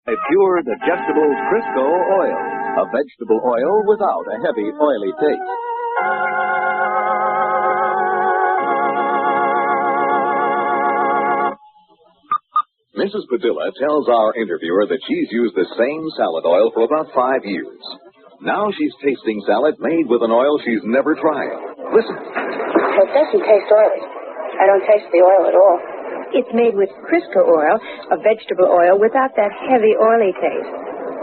A pure, digestible Crisco oil. A vegetable oil without a heavy, oily taste. Mrs. Padilla tells our interviewer that she's used the same salad oil for about 5 years. Now she's tasting salad made with an oil she's never tried. Listen. It doesn't taste oily. I don't taste the oil at all. It's made with Crisco oil, a vegetable oil without that heavy, oily taste.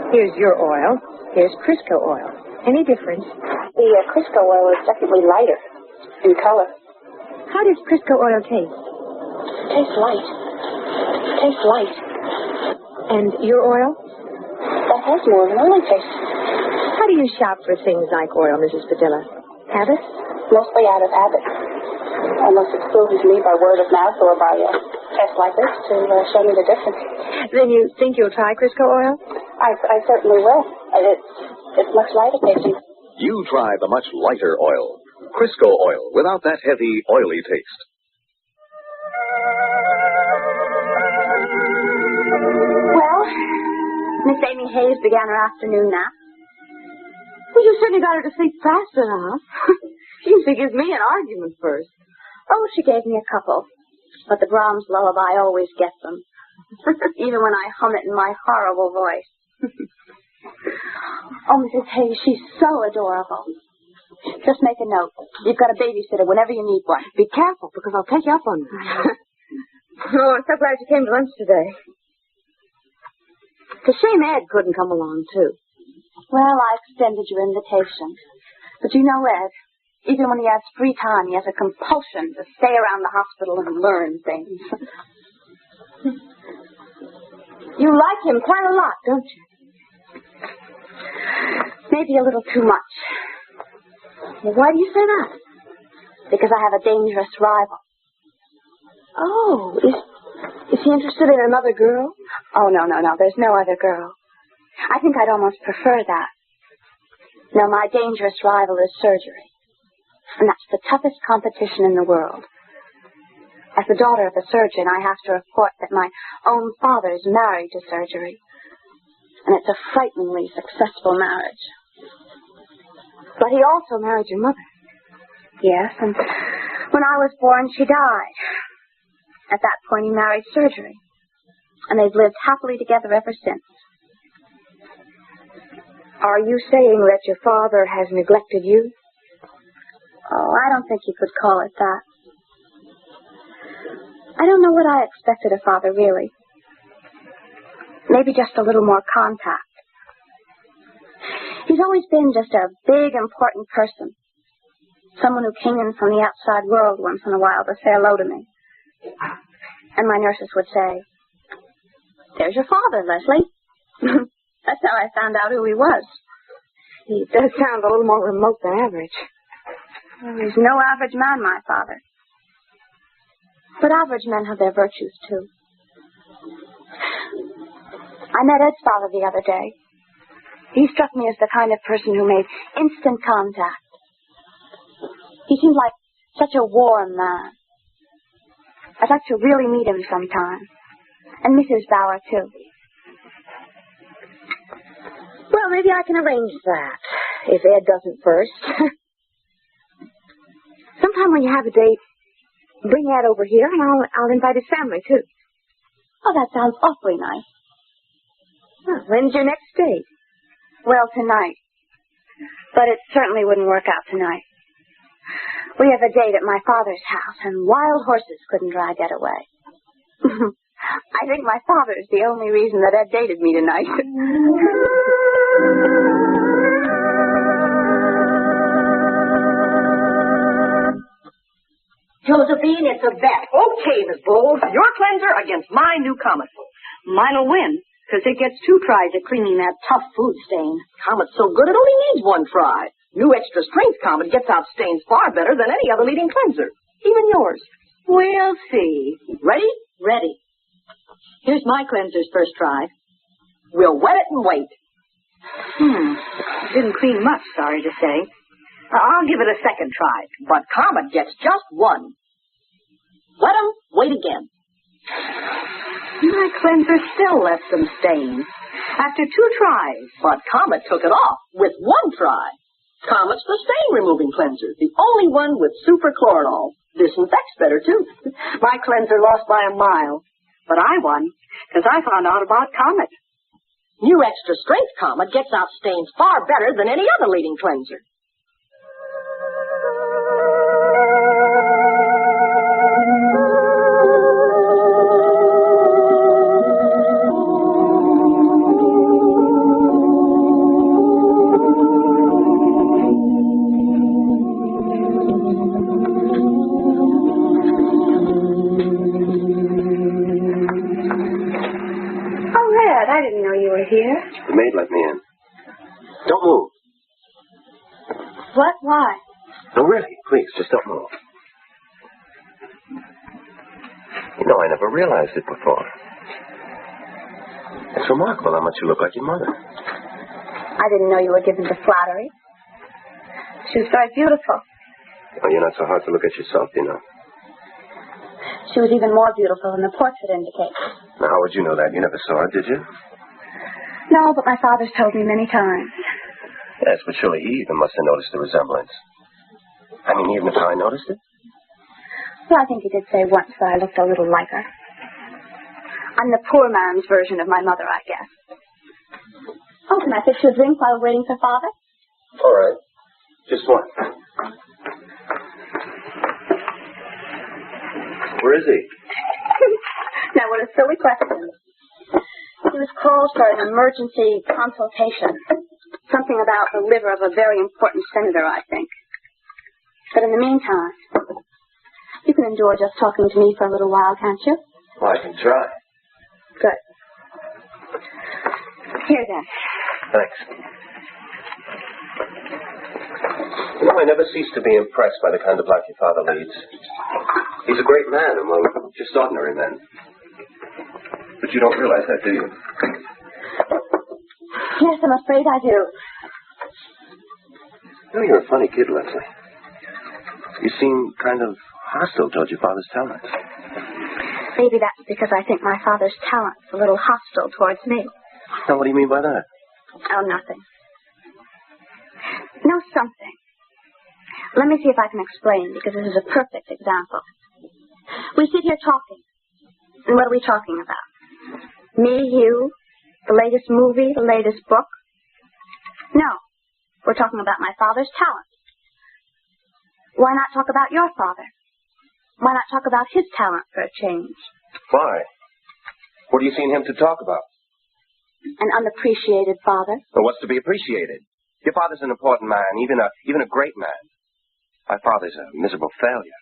Here's your oil. Here's Crisco oil. Any difference? The Crisco oil is definitely lighter in color. How does Crisco oil taste? It tastes light. It tastes light. And your oil? That has more of an oily taste. How do you shop for things like oil, Mrs. Padilla? Habit? Mostly out of habit. Almost exclusively by word of mouth or by tests like this to show me the difference. Then you think you'll try Crisco oil? I certainly will. It's much lighter tasting. You try the much lighter oil. Crisco oil without that heavy, oily taste. Well, Miss Amy Hayes began her afternoon nap. Well, you certainly got her to sleep fast enough. She used to give me an argument first. Oh, she gave me a couple. But the Brahms lullaby always gets them. Even when I hum it in my horrible voice. Oh, Mrs. Hayes, she's so adorable. Just make a note. You've got a babysitter whenever you need one. Be careful, because I'll take you up on that. Oh, I'm so glad you came to lunch today. It's a shame Ed couldn't come along, too. Well, I extended your invitation. But you know, Ed, even when he has free time, he has a compulsion to stay around the hospital and learn things. You like him quite a lot, don't you? Maybe a little too much. Well, why do you say that? Because I have a dangerous rival. Oh, is he interested in another girl? Oh, no. There's no other girl. I think I'd almost prefer that. No, my dangerous rival is surgery. And that's the toughest competition in the world. As the daughter of a surgeon, I have to report that my own father's married to surgery. And it's a frighteningly successful marriage. But he also married your mother. Yes, and when I was born, she died. At that point, he married surgery. And they've lived happily together ever since. Are you saying that your father has neglected you? Oh, I don't think you could call it that. I don't know what I expected of father, really. Maybe just a little more contact. He's always been just a big, important person. Someone who came in from the outside world once in a while to say hello to me. And my nurses would say, "There's your father, Leslie." That's how I found out who he was. He does sound a little more remote than average. Well, he's no average man, my father. But average men have their virtues, too. I met Ed's father the other day. He struck me as the kind of person who made instant contact. He seemed like such a warm man. I'd like to really meet him sometime. And Mrs. Bauer, too. Well, maybe I can arrange that, if Ed doesn't first. Sometime when you have a date, bring Ed over here, and I'll invite his family, too. Oh, that sounds awfully nice. Well, when's your next date? Well, tonight. But it certainly wouldn't work out tonight. We have a date at my father's house, and wild horses couldn't drag Ed away. I think my father's the only reason that Ed dated me tonight. Josephine, it's a bet. Okay, Miss Bowles. Your cleanser against my new Comet. Mine'll win, because it gets 2 tries at cleaning that tough food stain. Comet's so good it only needs 1 try. New extra strength Comet gets out stains far better than any other leading cleanser. Even yours. We'll see. Ready? Ready. Here's my cleanser's first try. We'll wet it and wait. Didn't clean much, sorry to say. I'll give it a second try, but Comet gets just 1. Let 'em wait again. My cleanser still left some stains. After 2 tries. But Comet took it off with 1 try. Comet's the stain-removing cleanser, the only one with superchlorinol. Disinfects better, too. My cleanser lost by a mile. But I won, because I found out about Comet. New Extra Strength Comet gets out stains far better than any other leading cleanser. I didn't know you were here. The maid let me in. Don't move. What? Why? No, really, please, just don't move. You know, I never realized it before. It's remarkable how much you look like your mother. I didn't know you were given to flattery. She was very beautiful. Oh, you're not so hard to look at yourself, you know. She was even more beautiful than the portrait indicates. Now, how would you know that? You never saw her, did you? No, but my father's told me many times. Yes, but surely he even must have noticed the resemblance. I mean, even if I noticed it? Well, I think he did say once that I looked a little like her. I'm the poor man's version of my mother, I guess. Oh, can I fix you a drink while we're waiting for Father? All right. Just one. Where is he? Now, what a silly question. He was called for an emergency consultation. Something about the liver of a very important senator, I think. But in the meantime, you can endure just talking to me for a little while, can't you? Well, I can try. Good. Here, then. Thanks. You know, I never cease to be impressed by the kind of life your father leads. He's a great man among just ordinary men. But you don't realize that, do you? Yes, I'm afraid I do. You know, you're a funny kid, Leslie. You seem kind of hostile towards your father's talents. Maybe that's because I think my father's talent's a little hostile towards me. Now, what do you mean by that? Oh, nothing. No, something. Let me see if I can explain, because this is a perfect example. We sit here talking. And what are we talking about? Me, you, the latest movie, the latest book? No. We're talking about my father's talent. Why not talk about your father? Why not talk about his talent for a change? Why? What are you seeing him to talk about? An unappreciated father. Well, what's to be appreciated? Your father's an important man, even a great man. My father's a miserable failure.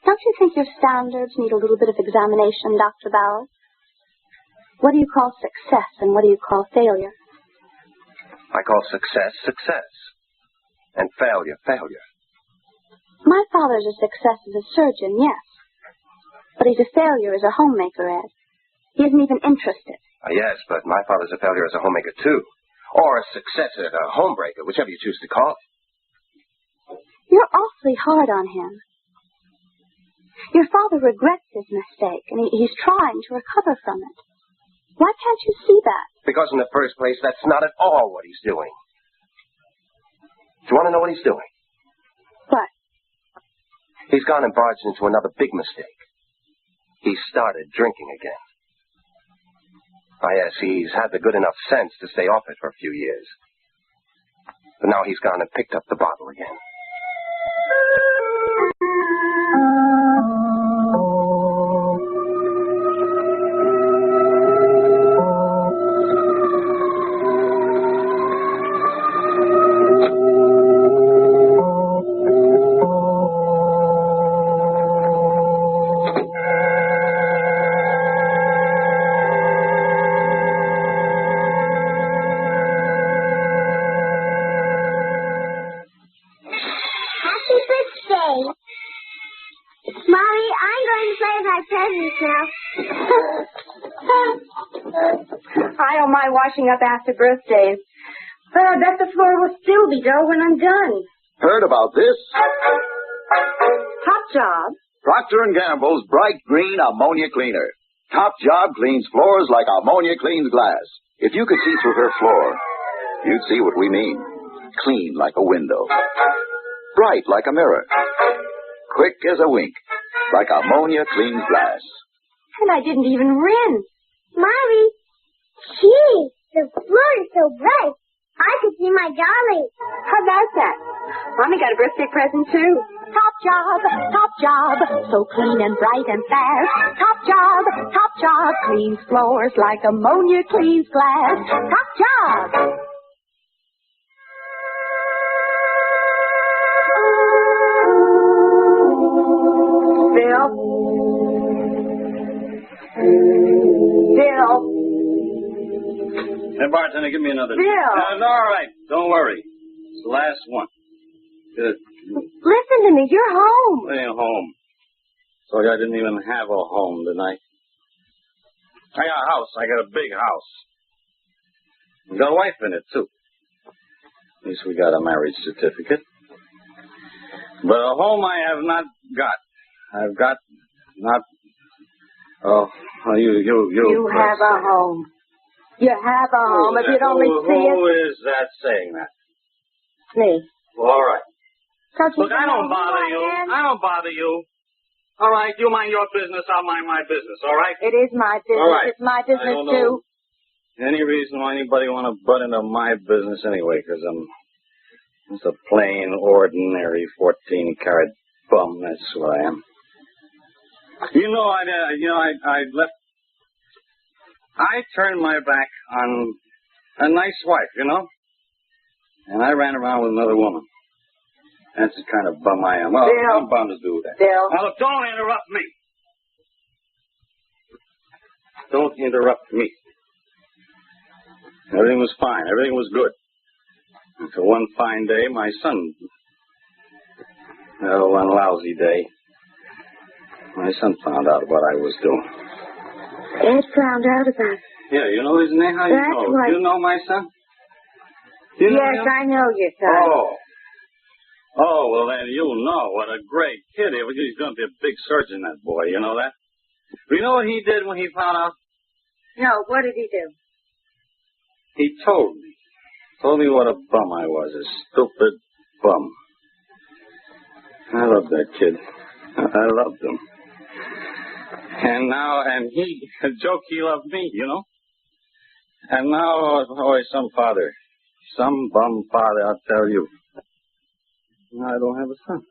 Don't you think your standards need a little bit of examination, Dr. Bauer? What do you call success and what do you call failure? I call success, success. And failure, failure. My father's a success as a surgeon, yes. But he's a failure as a homemaker, Ed. He isn't even interested. Yes, but my father's a failure as a homemaker, too. Or a success as a homebreaker, whichever you choose to call it. You're awfully hard on him. Your father regrets his mistake, and he's trying to recover from it. Why can't you see that? Because in the first place, that's not at all what he's doing. Do you want to know what he's doing? What? He's gone and barged into another big mistake. He started drinking again. Ah, yes, he's had the good enough sense to stay off it for a few years. But now he's gone and picked up the bottle again. I don't mind washing up after birthdays. But I bet the floor will still be dull when I'm done. Heard about this? Top job. Procter & Gamble's Bright Green Ammonia Cleaner. Top Job cleans floors like ammonia cleans glass. If you could see through her floor, you'd see what we mean. Clean like a window. Bright like a mirror. Quick as a wink. Like ammonia cleans glass. And I didn't even rinse. Mommy, gee, the floor is so bright. I could see my dolly. How about that? Mommy got a birthday present, too. Top job, so clean and bright and fast. Top job, cleans floors like ammonia cleans glass. Top job. Bill? Hey, bartender, give me another. Bill! It's all right. Don't worry. It's the last one. Good. Listen to me. You're home. I ain't home. So I didn't even have a home tonight. I got a house. I got a big house. We got a wife in it, too. At least we got a marriage certificate. But a home I have not got. I've got not... Oh, you have a home. You have a home. If you'd only see it. Who is that saying that? Me. Well, all right. Look, I don't bother you. I don't bother you. All right, you mind your business, I'll mind my business, all right? It is my business. All right. It's my business, I don't too. know any reason why anybody want to butt into my business anyway, because I'm just a plain, ordinary 14-carat bum. That's what I am. I left. I turned my back on a nice wife, and I ran around with another woman. That's the kind of bum I am. Well, Bill. I'm bound to do that. Bill. Now, look, don't interrupt me. Don't interrupt me. Everything was fine. Everything was good. Until one fine day, my son... one lousy day. My son found out what I was doing. Ed found out about it. Yeah, you know his name? How do you That's know? right. You know my son? You know Yes, him? I know your son. Oh, well, then you'll know what a great kid he was. He's going to be a big surgeon, that boy. You know that? You know what he did when he found out? No, what did he do? He told me. Told me what a bum I was. A stupid bum. I loved that kid. I loved him. And he, a joke, he loved me, And now, some bum father, I'll tell you. Now I don't have a son.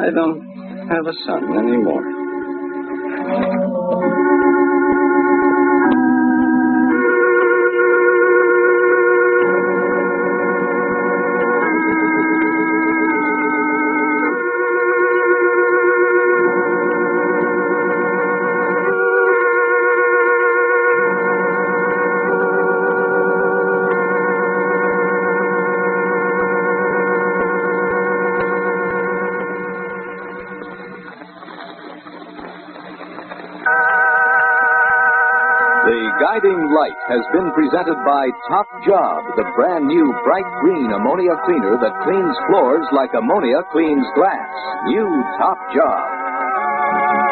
I don't have a son anymore. The Guiding Light has been presented by Top Job, the brand new bright green ammonia cleaner that cleans floors like ammonia cleans glass. New Top Job.